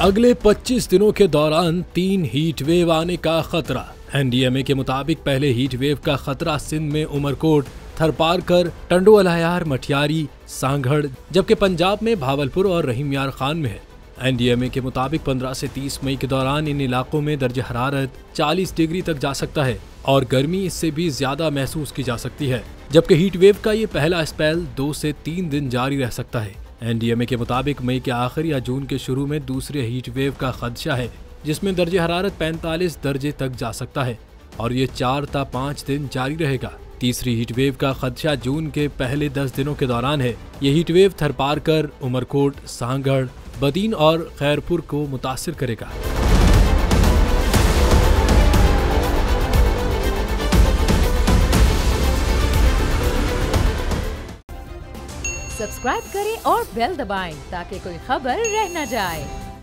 अगले 25 दिनों के दौरान 3 हीट वेव आने का खतरा। एनडीएमए के मुताबिक पहले हीट वेव का खतरा सिंध में उमरकोट, थरपारकर, टंडो-अलायार, मठियारी, सांगड़, जबकि पंजाब में भावलपुर और रहीम यार खान में है। एनडीएमए के मुताबिक 15 से 30 मई के दौरान इन इलाकों में दर्ज हरारत 40 डिग्री तक जा सकता है और गर्मी इससे भी ज्यादा महसूस की जा सकती है, जबकि हीट वेव का ये पहला स्पेल 2 से 3 दिन जारी रह सकता है। एनडीएमए के मुताबिक मई के आखिर या जून के शुरू में दूसरे हीट वेव का खदशा है, जिसमें दर्ज हरारत 45 दर्जे तक जा सकता है और ये 4 से 5 दिन जारी रहेगा। तीसरी हीट वेव का खदशा जून के पहले 10 दिनों के दौरान है। ये हीट वेव थरपारकर, उमरकोट, सांगड़, बदीन और खैरपुर को मुतासिर करेगा। सब्सक्राइब करें और बेल दबाएं ताकि कोई खबर रह न जाए।